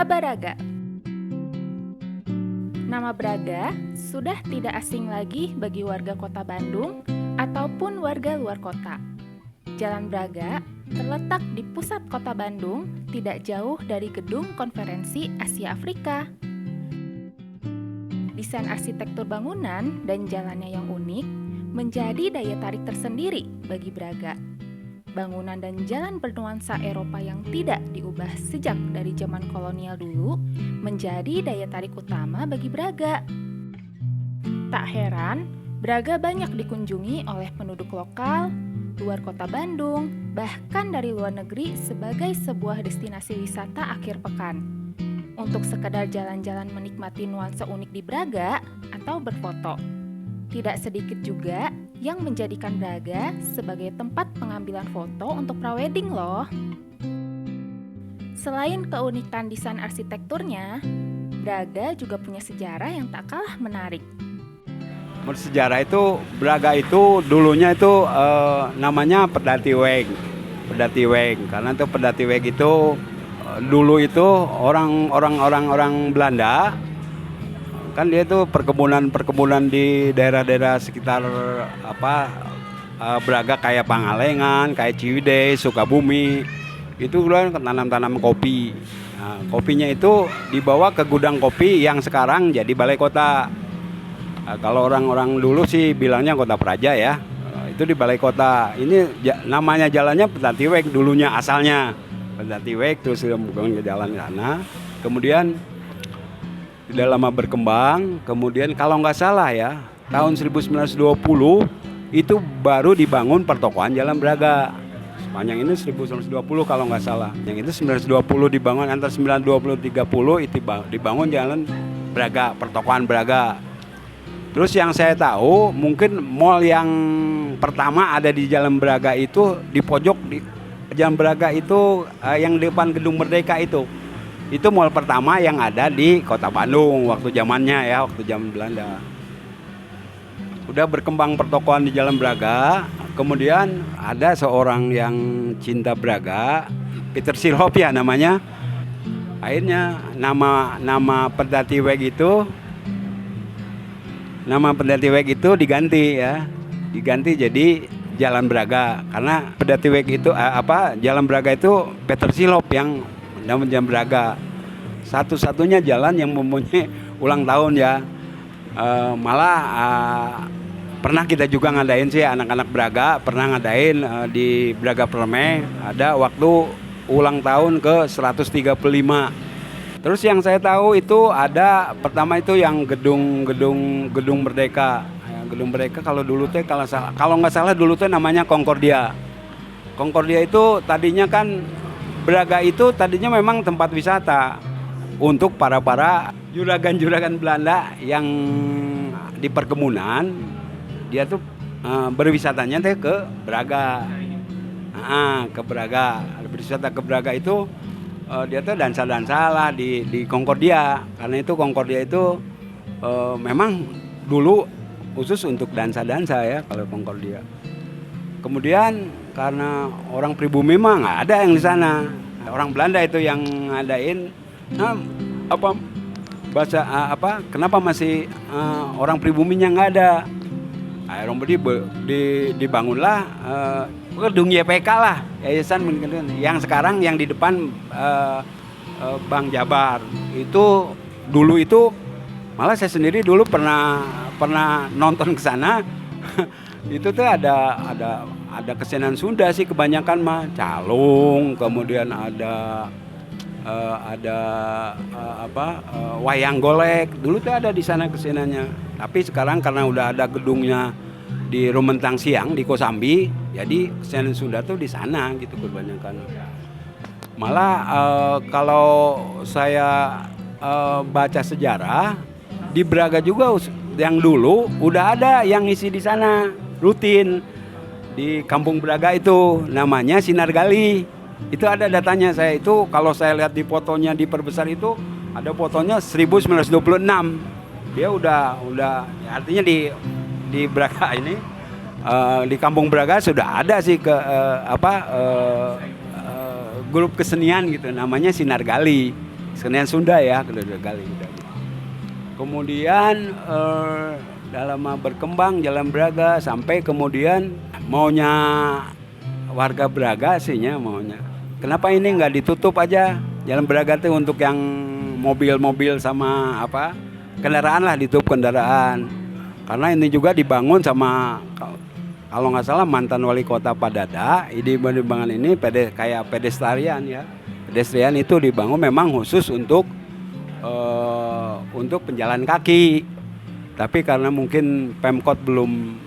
Ngabaraga. Nama Braga sudah tidak asing lagi bagi warga kota Bandung ataupun warga luar kota. Jalan Braga terletak di pusat kota Bandung, tidak jauh dari gedung konferensi Asia Afrika. Desain arsitektur bangunan dan jalannya yang unik menjadi daya tarik tersendiri bagi Braga. Bangunan dan jalan bernuansa Eropa yang tidak diubah sejak dari zaman kolonial dulu menjadi daya tarik utama bagi Braga. Tak heran, Braga banyak dikunjungi oleh penduduk lokal, luar kota Bandung, bahkan dari luar negeri sebagai sebuah destinasi wisata akhir pekan. Untuk sekedar jalan-jalan menikmati nuansa unik di Braga atau berfoto. Tidak sedikit juga yang menjadikan Braga sebagai tempat pengambilan foto untuk prawedding loh. Selain keunikan desain arsitekturnya, Braga juga punya sejarah yang tak kalah menarik. Bersejarah itu Braga itu dulunya itu namanya Pedati Weg. Pedati Weg karena itu Pedati Weg itu dulu itu orang Belanda. Kan dia itu perkebunan di daerah-daerah sekitar Braga kayak Pangalengan, kayak Ciwidey, Sukabumi. Itu kan tanam kopi. Nah, kopinya itu dibawa ke gudang kopi yang sekarang jadi balai kota. Nah, kalau orang-orang dulu sih bilangnya Kota Praja ya. Itu di balai kota. Ini namanya jalannya Pedati Weg dulunya asalnya. Pedati Weg terus bukan ke jalan sana. Kemudian tidak lama berkembang, kemudian kalau nggak salah ya, tahun 1920 itu baru dibangun pertokoan Jalan Braga. Sepanjang ini 1920 kalau nggak salah. Yang itu 1920 dibangun, antara 1920 dan 30 itu dibangun Jalan Braga, pertokoan Braga. Terus yang saya tahu, mungkin mall yang pertama ada di Jalan Braga itu di pojok di Jalan Braga itu yang depan Gedung Merdeka itu. Itu mall pertama yang ada di kota Bandung waktu zamannya ya, waktu zaman Belanda. Udah berkembang pertokoan di Jalan Braga, kemudian ada seorang yang cinta Braga, Peter Silhop ya namanya. Akhirnya nama Pedati Weg itu diganti ya. Diganti jadi Jalan Braga karena Pedati Weg itu Jalan Braga itu Peter Silhop yang nama Jalan Braga. Satu-satunya jalan yang mempunyai ulang tahun ya. Pernah kita juga ngadain sih anak-anak Braga, pernah ngadain di Braga Permai ada waktu ulang tahun ke 135. Terus yang saya tahu itu ada pertama itu yang gedung Merdeka. Gedung Merdeka kalau dulu teh kalau nggak salah dulu teh namanya Concordia. Concordia itu tadinya kan Braga itu tadinya memang tempat wisata untuk para juragan-juragan Belanda yang di perkebunan. Dia tuh berwisatanya teh ke Braga. Ke Braga. Berwisata ke Braga itu dia tuh dansa-dansa lah di Concordia. Karena itu Concordia itu memang dulu khusus untuk dansa-dansa ya kalau Concordia. Kemudian karena orang pribumi mah nggak ada yang di sana, orang Belanda itu yang ngadain. Kenapa masih orang pribuminya nggak ada? Dibangunlah gedung YPK lah, Yayasan yang sekarang yang di depan Bank Jabar. Itu dulu itu malah saya sendiri dulu pernah nonton ke sana. Itu tuh ada kesenian Sunda sih kebanyakan mah, calung, kemudian ada wayang golek. Dulu tuh ada di sana keseniannya. Tapi sekarang karena udah ada gedungnya di Rumentang Siang di Kosambi, jadi kesenian Sunda tuh di sana gitu kebanyakan. Malah kalau saya baca sejarah di Braga juga yang dulu udah ada yang ngisi di sana rutin di Kampung Braga itu namanya Sinar Gali. Itu ada datanya. Saya itu kalau saya lihat di fotonya diperbesar itu ada fotonya 1926. Dia udah ya artinya di Braga ini di Kampung Braga sudah ada sih grup kesenian gitu namanya Sinar Gali. kesenian Sunda ya, kali udah. Kemudian dalam berkembang Jalan Braga sampai kemudian maunya warga Braga sihnya maunya. Kenapa ini nggak ditutup aja Jalan Braga tuh untuk yang mobil-mobil sama apa kendaraan lah, ditutup kendaraan. Karena ini juga dibangun sama kalau nggak salah mantan wali kota Padada. Di bangunan ini kayak pedestrian ya. Pedestrian itu dibangun memang khusus untuk penjalan kaki. Tapi karena mungkin Pemkot belum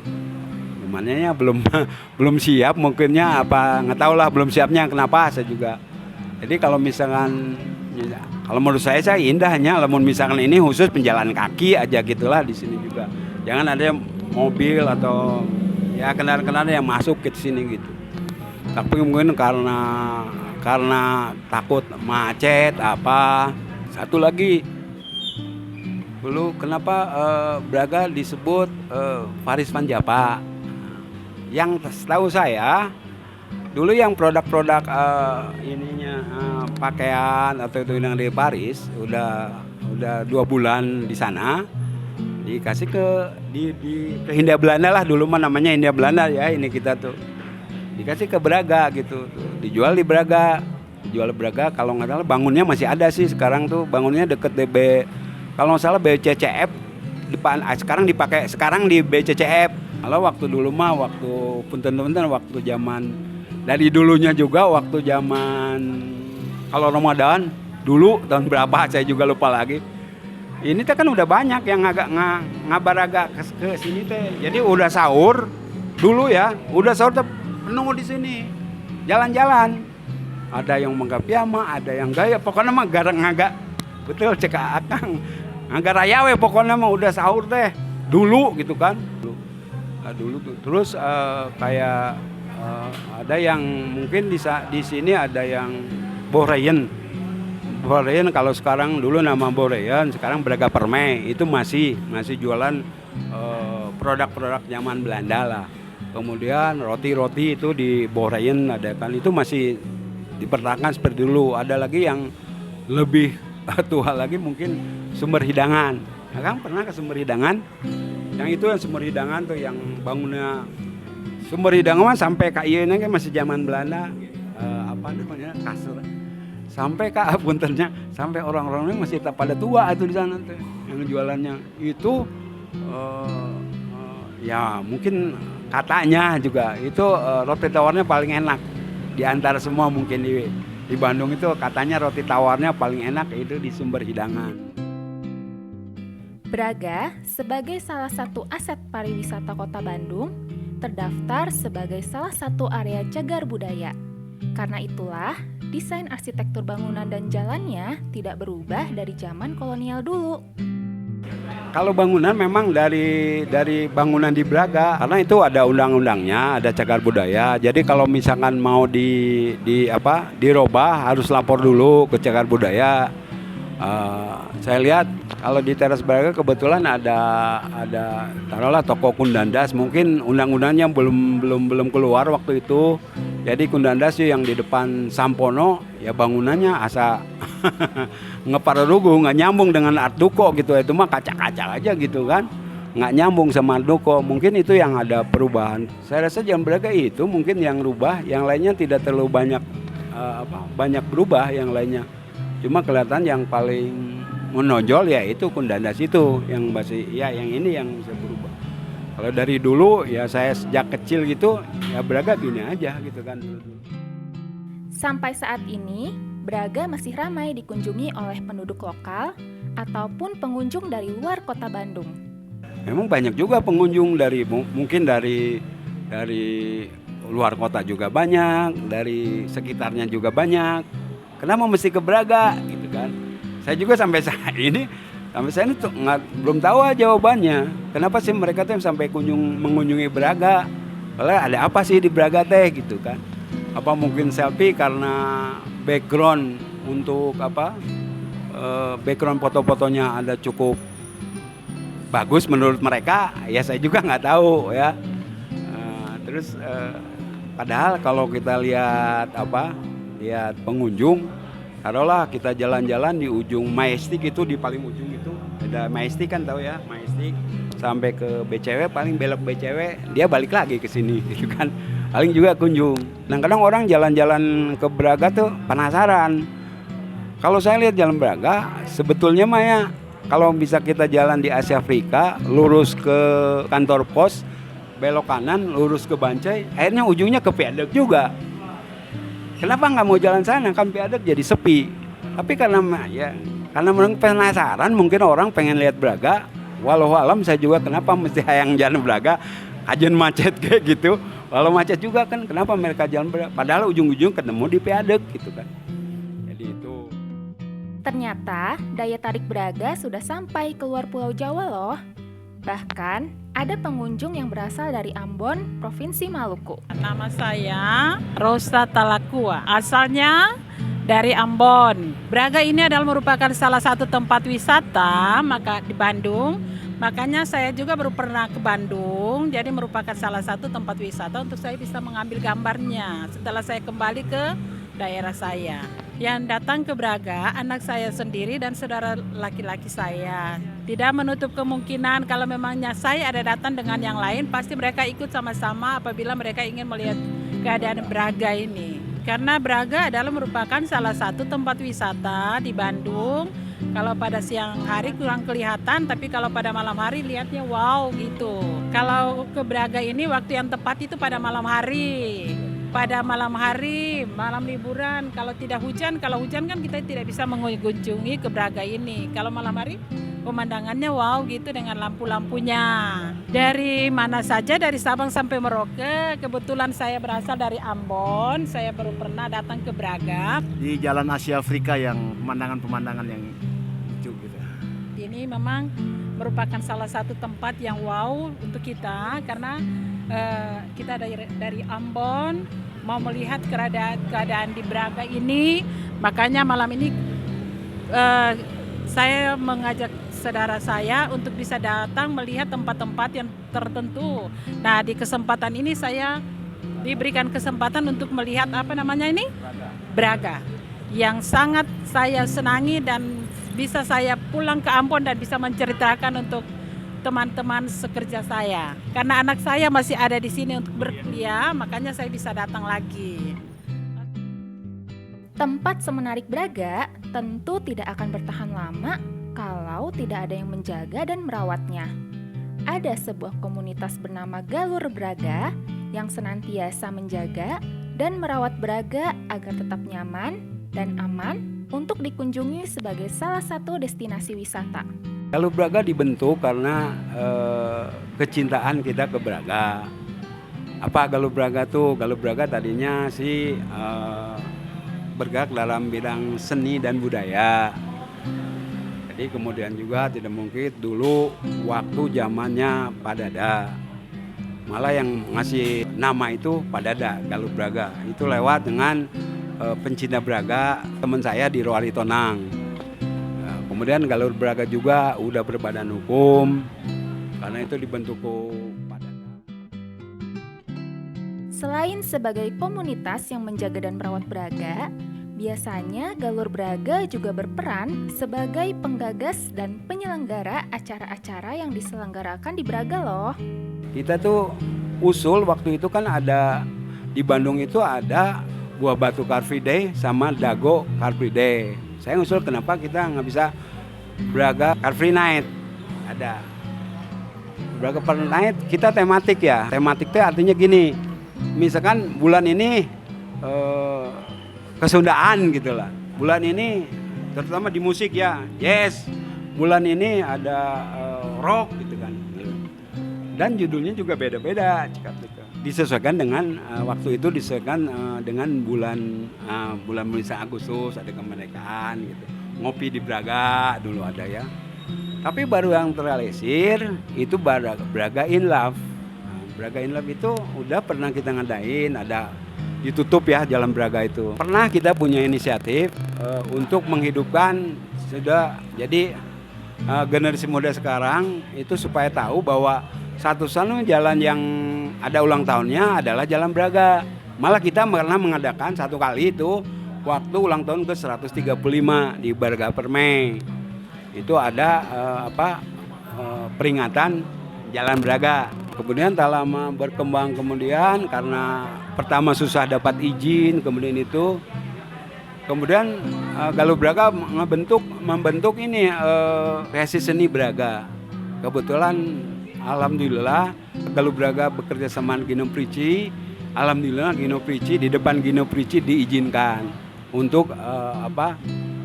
belum siap mungkinnya apa nggak tahu lah, belum siapnya kenapa saya juga. Jadi kalau misalkan kalau menurut saya indahnya namun misalkan ini khusus penjalan kaki aja gitulah di sini juga. Jangan ada mobil atau ya kendaraan-kendaraan yang masuk ke sini gitu. Tapi mungkin karena takut macet apa. Satu lagi dulu kenapa Braga disebut Paris Van Java? Yang setahu saya dulu yang produk-produk pakaian atau itu yang di Paris udah 2 bulan di sana, dikasih ke Hindia Belanda lah, dulu mah namanya Hindia Belanda ya, ini kita tuh dikasih ke Braga gitu, dijual di Braga, kalau nggak salah bangunnya masih ada sih sekarang tuh, bangunnya deket DB kalau nggak salah BCCF depan, sekarang di BCCF. Kalau waktu dulu mah punten waktu zaman dari dulunya juga waktu zaman kalau Ramadan dulu tahun berapa saya juga lupa lagi. Ini teh kan udah banyak yang agak ngabaraga ke sini teh. Jadi udah sahur dulu ya, udah sahur teh penuh di sini. Jalan-jalan. Ada yang manggapiama, ada yang gaya, pokoknya mah garang-ngagak. Betul cek Akang. Ngagak raya we pokoknya mah udah sahur teh. Dulu gitu kan. Dulu tuh. Terus kayak ada yang mungkin di sini ada yang Boreyen kalau sekarang dulu nama Boreyen, sekarang Braga Permai, itu masih jualan produk-produk zaman Belanda lah. Kemudian roti-roti itu di Boreyen ada kan, itu masih dipertahankan seperti dulu. Ada lagi yang lebih tua lagi mungkin Sumber Hidangan. Akang pernah ke Sumber Hidangan? Yang Sumber Hidangan tuh yang bangunnya Sumber Hidangan mah sampai kayaknya kan masih zaman Belanda, apa namanya kasur. Sampai puntennya sampai orang-orangnya masih pada tua itu di sana tuh yang jualannya itu ya mungkin katanya juga itu roti tawarnya paling enak di antara semua mungkin di Bandung itu katanya roti tawarnya paling enak itu di Sumber Hidangan. Braga sebagai salah satu aset pariwisata Kota Bandung terdaftar sebagai salah satu area cagar budaya. Karena itulah, desain arsitektur bangunan dan jalannya tidak berubah dari zaman kolonial dulu. Kalau bangunan memang dari bangunan di Braga, karena itu ada undang-undangnya, ada cagar budaya. Jadi kalau misalkan mau dirubah harus lapor dulu ke cagar budaya. Saya lihat kalau di teras Braga kebetulan ada taruhlah toko Kundandas, mungkin undang-undangnya belum keluar waktu itu. Jadi Kundandas yang di depan Sampono ya bangunannya asa ngeparugu, nggak nyambung dengan Art Deco gitu. Itu mah kaca-kaca aja gitu kan, nggak nyambung sama Art Deco. Mungkin itu yang ada perubahan. Saya rasa Jalan Braga itu mungkin yang rubah, yang lainnya tidak terlalu banyak berubah yang lainnya. Cuma kelihatan yang paling menonjol ya itu Kundandas itu yang masih ya yang ini yang bisa berubah. Kalau dari dulu ya saya sejak kecil gitu ya Braga gini aja gitu kan. Sampai saat ini Braga masih ramai dikunjungi oleh penduduk lokal ataupun pengunjung dari luar kota Bandung. Memang banyak juga pengunjung mungkin dari luar kota juga banyak, dari sekitarnya juga banyak. Kenapa mesti ke Braga gitu kan? Saya juga sampai saat ini tuh belum tahu jawabannya. Kenapa sih mereka tuh sampai mengunjungi Braga? Padahal ada apa sih di Braga teh gitu kan? Apa mungkin selfie karena background untuk background foto-fotonya ada cukup bagus menurut mereka? Ya saya juga nggak tahu ya. Padahal kalau kita lihat pengunjung Taruhlah kita jalan-jalan di ujung Majestic, itu di paling ujung itu ada Majestic kan, tahu ya, Majestic sampai ke BCW, paling belok BCW dia balik lagi ke sini gitu kan. Paling juga kunjung. Nah, kadang orang jalan-jalan ke Braga tuh penasaran. Kalau saya lihat jalan Braga sebetulnya mah ya, kalau bisa kita jalan di Asia Afrika lurus ke kantor pos, belok kanan lurus ke Bancai, akhirnya ujungnya ke Viaduct juga. Kenapa nggak mau jalan sana? Kan Viaduct jadi sepi. Tapi karena orang penasaran, mungkin orang pengen lihat Braga. Walau alam saya juga kenapa mesti hayang jalan Braga, ajen macet kayak gitu. Walau macet juga kan, kenapa mereka jalan Braga? Padahal ujung-ujung ketemu di Viaduct gitu kan. Jadi itu. Ternyata daya tarik Braga sudah sampai keluar Pulau Jawa loh. Bahkan ada pengunjung yang berasal dari Ambon, Provinsi Maluku. Nama saya Rosa Talakua, asalnya dari Ambon. Braga ini adalah merupakan salah satu tempat wisata di Bandung. Makanya saya juga baru pernah ke Bandung, jadi merupakan salah satu tempat wisata untuk saya bisa mengambil gambarnya setelah saya kembali ke daerah saya. Yang datang ke Braga, anak saya sendiri dan saudara laki-laki saya. Tidak menutup kemungkinan kalau memangnya saya ada datang dengan yang lain, pasti mereka ikut sama-sama apabila mereka ingin melihat keadaan Braga ini. Karena Braga adalah merupakan salah satu tempat wisata di Bandung. Kalau pada siang hari kurang kelihatan, tapi kalau pada malam hari lihatnya wow gitu. Kalau ke Braga ini waktu yang tepat itu pada malam hari. Pada malam hari, malam liburan, kalau tidak hujan, kalau hujan kan kita tidak bisa mengunjungi ke Braga ini. Kalau malam hari, pemandangannya wow gitu dengan lampu-lampunya. Dari mana saja, dari Sabang sampai Merauke, kebetulan saya berasal dari Ambon, saya baru pernah datang ke Braga. Di Jalan Asia Afrika yang pemandangan-pemandangan yang lucu gitu. Ini memang merupakan salah satu tempat yang wow untuk kita, karena kita dari Ambon mau melihat keadaan di Braga ini. Makanya malam ini saya mengajak saudara saya untuk bisa datang melihat tempat-tempat yang tertentu. Nah, di kesempatan ini saya diberikan kesempatan untuk melihat Braga, yang sangat saya senangi dan bisa saya pulang ke Ambon dan bisa menceritakan untuk teman-teman sekerja saya. Karena anak saya masih ada di sini untuk berkuliah, makanya saya bisa datang lagi. Tempat semenarik Braga tentu tidak akan bertahan lama kalau tidak ada yang menjaga dan merawatnya. Ada sebuah komunitas bernama Galur Braga yang senantiasa menjaga dan merawat Braga agar tetap nyaman dan aman untuk dikunjungi sebagai salah satu destinasi wisata. Galur Braga dibentuk karena kecintaan kita ke Braga. Apa Galur Braga tuh? Galur Braga tadinya sih bergerak dalam bidang seni dan budaya. Jadi kemudian juga tidak mungkin dulu waktu zamannya Pak Dada. Malah yang ngasih nama itu Pak Dada, Galur Braga. Itu lewat dengan pencinta Braga, teman saya di Roari Tonang. Kemudian Galur Braga juga udah berbadan hukum, karena itu dibentuk pada. Selain sebagai komunitas yang menjaga dan merawat Braga, biasanya Galur Braga juga berperan sebagai penggagas dan penyelenggara acara-acara yang diselenggarakan di Braga loh. Kita tuh usul waktu itu kan ada di Bandung itu ada Buah Batu Car Free Day sama Dago Car Free Day. Saya ngusul kenapa kita nggak bisa Braga Car Free Night. Ada Braga Car Free Night, kita tematik ya. Tematik itu artinya gini, misalkan bulan ini kesundaan gitu lah. Bulan ini terutama di musik ya, yes. Bulan ini ada rock gitu kan. Dan judulnya juga beda-beda. Disesuaikan dengan waktu itu disesuaikan dengan bulan misalnya Agustus ada kemerdekaan gitu. Ngopi di Braga dulu ada ya. Tapi baru yang terrealisir itu Braga in Love. Braga in Love itu udah pernah kita ngadain, ada ditutup ya Jalan Braga itu. Pernah kita punya inisiatif untuk menghidupkan sudah. Jadi generasi muda sekarang itu supaya tahu bahwa satu-satunya jalan yang ada ulang tahunnya adalah Jalan Braga. Malah kita pernah mengadakan satu kali itu waktu ulang tahun ke 135 di Braga Permai. Itu ada peringatan Jalan Braga. Kemudian tak lama berkembang kemudian karena pertama susah dapat izin, kemudian Galuh Braga membentuk ini Resi Seni Braga. Kebetulan alhamdulillah Galuh Braga bekerja sama Gino Prici. Alhamdulillah Gino Prici, di depan Gino Prici diizinkan untuk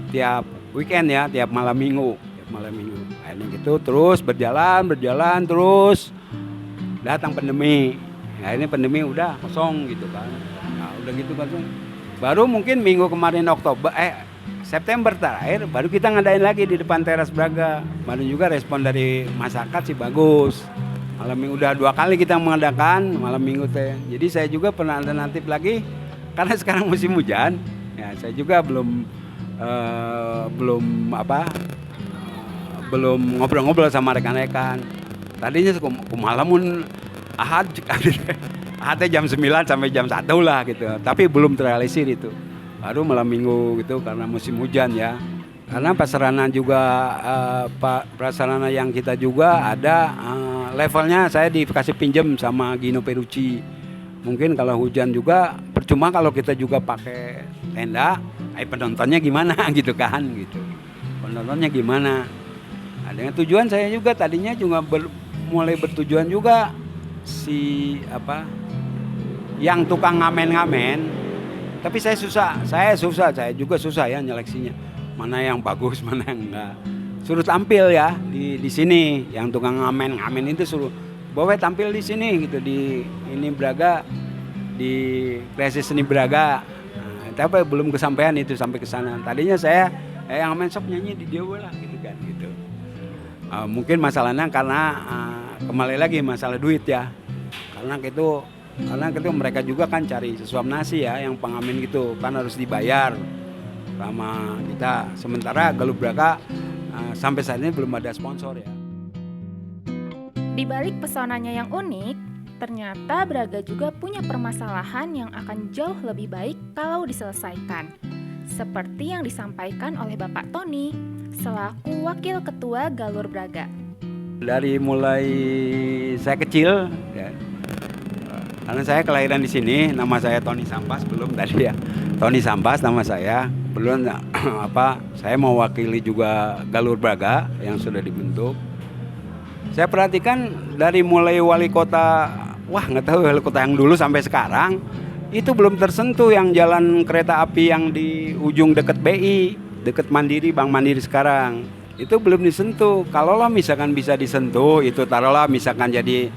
tiap weekend ya, tiap malam minggu. Akhirnya gitu terus berjalan terus. Datang pandemi. Nah, ini pandemi udah kosong gitu kan. Nah, udah gitu kosong. Baru mungkin minggu kemarin September terakhir baru kita ngadain lagi di depan teras Braga. Baru juga respon dari masyarakat sih bagus. Malam minggu udah 2 kali kita mengadakan malam minggu teh. Jadi saya juga pernah alternatif lagi karena sekarang musim hujan. Ya, saya juga belum ngobrol-ngobrol sama rekan-rekan. Tadinya kumalamun Ahad jam 9 sampai jam 1 lah gitu. Tapi belum terrealisir itu. Baru malam minggu gitu karena musim hujan ya. Karena prasarana juga prasarana yang kita juga ada levelnya saya dikasih pinjem sama Gino Perucci. Mungkin kalau hujan juga percuma kalau kita juga pakai tenda, penontonnya gimana gitu kan gitu. Penontonnya gimana? Dengan tujuan saya juga tadinya juga mulai bertujuan juga yang tukang ngamen-ngamen, tapi saya juga susah ya nyeleksinya mana yang bagus mana yang enggak. Suruh tampil ya di sini, yang tukang ngamen itu suruh bawa tampil di sini gitu di ini Braga, di Resi Seni Braga. Nah, tapi belum kesampaian itu sampai ke sana. Tadinya saya yang ngamen sok nyanyi di dia lah gitu kan gitu. Mungkin masalahnya karena kembali lagi masalah duit ya, karena itu mereka juga kan cari sesuap nasi ya, yang pengamen gitu kan harus dibayar sama kita. Sementara Galuh Braga sampai saat ini belum ada sponsor ya. Di balik pesonanya yang unik, ternyata Braga juga punya permasalahan yang akan jauh lebih baik kalau diselesaikan. Seperti yang disampaikan oleh Bapak Tony selaku Wakil Ketua Galuh Braga. Dari mulai saya kecil ya, karena saya kelahiran di sini, nama saya Tony Sampas belum tadi ya. Tony Sampas nama saya. Belum saya mewakili juga Galuh Braga yang sudah dibentuk. Saya perhatikan dari mulai wali kota, nggak tahu wali kota yang dulu sampai sekarang itu belum tersentuh yang jalan kereta api yang di ujung dekat BI, dekat Mandiri, Bank Mandiri sekarang. Itu belum disentuh. Kalaulah misalkan bisa disentuh, itu taruhlah misalkan jadi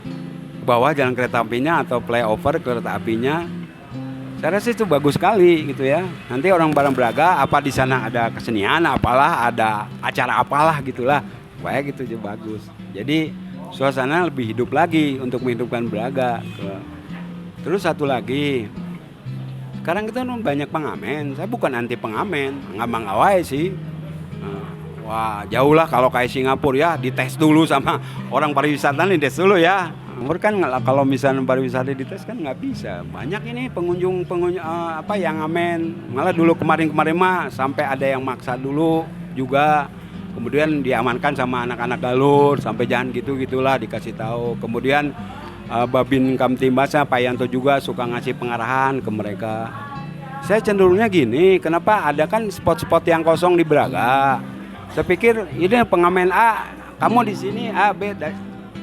bawah jalan kereta apinya atau flyover kereta apinya. Saya rasa itu bagus sekali gitu ya. Nanti orang bareng Braga apa di sana ada kesenian apalah, ada acara apalah gitulah. Supaya gitu juga bagus. Jadi suasana lebih hidup lagi untuk menghidupkan Braga. Terus satu lagi, sekarang kita banyak pengamen. Saya bukan anti pengamen, nggak awai sih. Wah jauh lah kalau kayak Singapura ya, dites dulu sama orang pariwisata, dites dulu ya. Kan kalau misalnya pariwisata dites kan nggak bisa. Banyak ini pengunjung yang ngamen. Malah dulu kemarin mah sampai ada yang maksa dulu juga. Kemudian diamankan sama anak-anak Galuh sampai jangan gitulah dikasih tahu. Kemudian Babin Kamtimbasnya Pak Yanto juga suka ngasih pengarahan ke mereka. Saya cenderungnya gini, kenapa ada kan spot-spot yang kosong di Braga. Saya pikir ini pengamen A, kamu di sini A, B.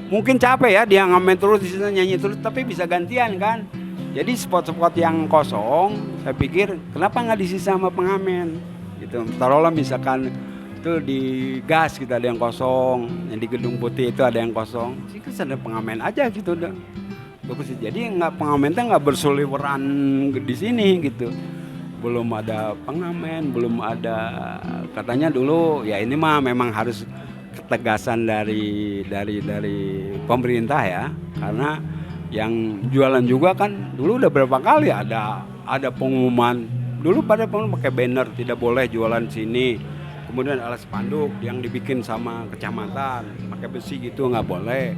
Mungkin capek ya dia ngamen terus di sini nyanyi terus, tapi bisa gantian kan. Jadi spot-spot yang kosong, saya pikir kenapa nggak diisi sama pengamen? Gitu. Taruhlah misalkan itu di gas kita ada yang kosong, yang di Gedung Putih itu ada yang kosong. Sih ada pengamen aja gitu dong. Jadi pengamen nggak berseliweran di sini gitu. Belum ada pengamen, belum ada, katanya dulu ya ini mah memang harus ketegasan dari pemerintah ya, karena yang jualan juga kan dulu udah berapa kali ada pengumuman dulu pada pakai banner tidak boleh jualan sini, kemudian ada spanduk yang dibikin sama kecamatan pakai besi gitu nggak boleh,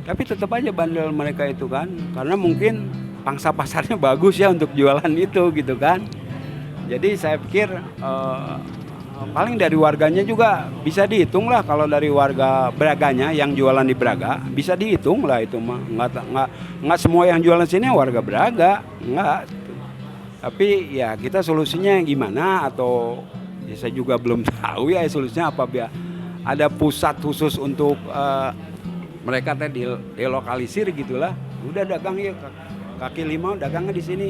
tapi tetap aja bandel mereka itu kan, karena mungkin pangsa pasarnya bagus ya untuk jualan itu gitu kan. Jadi saya pikir paling dari warganya juga bisa dihitung lah, kalau dari warga Braganya yang jualan di Braga bisa dihitung lah itu mah. Nggak semua yang jualan sini warga Braga, nggak. Tapi ya kita solusinya gimana, atau ya saya juga belum tahu ya solusinya apa, biar ada pusat khusus untuk mereka teh dilokalisir gitulah. Udah dagang ya kaki lima dagangnya di sini.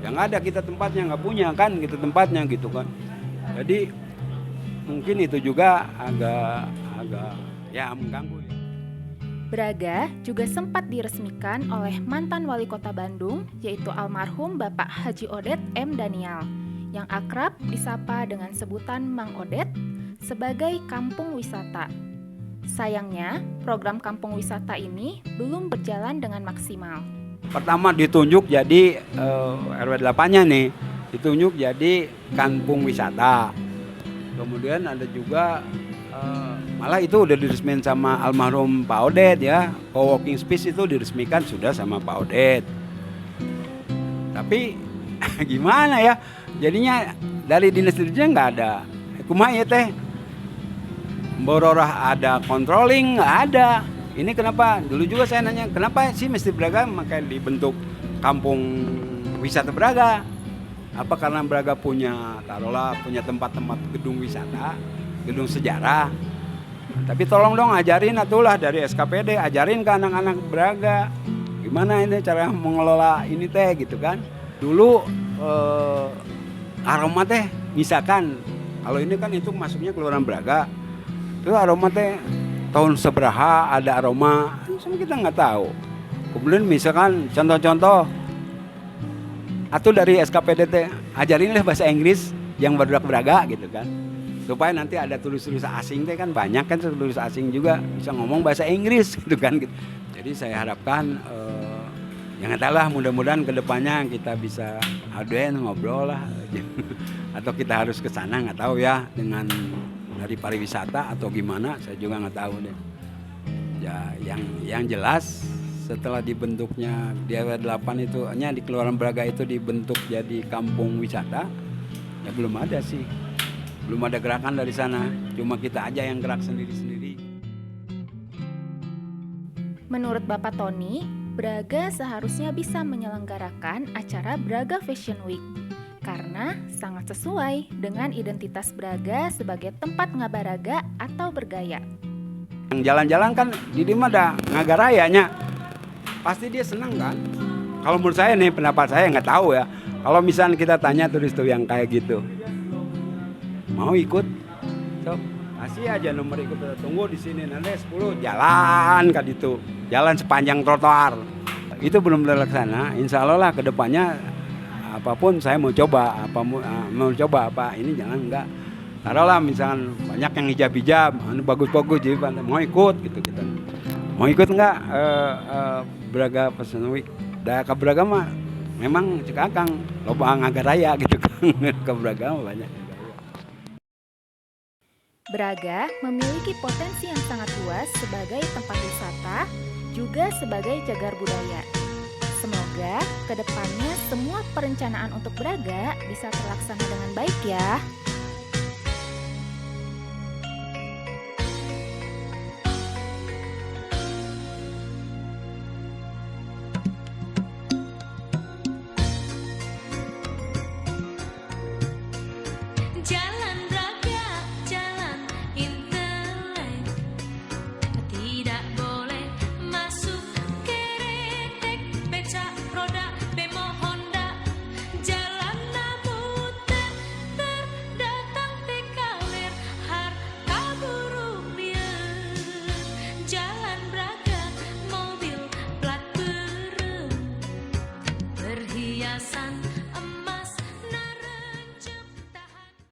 Yang ada kita tempatnya nggak punya kan, gitu tempatnya gitu kan. Jadi mungkin itu juga agak ya mengganggu. Braga juga sempat diresmikan oleh mantan wali kota Bandung, yaitu almarhum Bapak Haji Odet M. Daniel, yang akrab disapa dengan sebutan Mang Odet, sebagai kampung wisata. Sayangnya, program kampung wisata ini belum berjalan dengan maksimal. Pertama ditunjuk jadi RW 8-nya nih, ditunjuk jadi kampung wisata. Kemudian ada juga malah itu udah diresmikan sama almarhum Pak Odet ya. Co-working space itu diresmikan sudah sama Pak Odet. Tapi gimana ya? Jadinya dari dinas-dinasnya nggak ada. Kumaha ya teh? Bororah ada controlling nggak ada. Ini kenapa? Dulu juga saya nanya, kenapa sih mesti Braga makanya dibentuk kampung wisata Braga? Apa karena Braga punya, taruhlah punya tempat-tempat gedung wisata, gedung sejarah. Tapi tolong dong ajarin atulah dari SKPD, ajarin ke anak-anak Braga gimana ini cara mengelola ini teh gitu kan. Dulu aroma teh misalkan kalau ini kan itu masuknya Kelurahan Braga, itu aroma teh tahun seberapa ada aroma, sama kita nggak tahu. Kemudian misalkan contoh-contoh, atau dari SKPD teh ajarinlah bahasa Inggris yang bergerak Braga gitu kan, supaya nanti ada tulis-tulis asing teh kan banyak kan, tulis asing juga bisa ngomong bahasa Inggris gitu kan. Jadi saya harapkan yang lah mudah-mudahan kedepannya kita bisa aduin ngobrol lah atau kita harus ke sana nggak tahu ya, dengan dari pariwisata atau gimana saya juga nggak tahu deh. Ya yang jelas setelah dibentuknya di RW 8 itu hanya di Kelurahan Braga itu dibentuk jadi kampung wisata, ya belum ada sih. Belum ada gerakan dari sana, cuma kita aja yang gerak sendiri-sendiri. Menurut Bapak Tony, Braga seharusnya bisa menyelenggarakan acara Braga Fashion Week karena sangat sesuai dengan identitas Braga sebagai tempat ngabaraga atau bergaya. Yang jalan-jalan kan di mana ada ngagarayanya, pasti dia senang kan. Kalau menurut saya nih, pendapat saya nggak tahu ya. Kalau misalnya kita tanya turis tuh yang kayak gitu, mau ikut? So, kasih aja nomor ikut, tunggu di sini nanti 10 jalan kan itu, jalan sepanjang trotoar. Itu belum terlaksana. Insya Allah lah kedepannya apapun saya mau coba, apa ini jangan enggak. Taruhlah misalkan banyak yang hijab-hijab, bagus-bagus jadi mau ikut gitu kita. Mau ikut enggak Braga Fashion Week? Da ke Braga mah memang cekakang loba ngagaraya gitu kan. Ke Braga mah banyak. Braga memiliki potensi yang sangat luas sebagai tempat wisata, juga sebagai cagar budaya. Semoga kedepannya semua perencanaan untuk Braga bisa terlaksana dengan baik ya.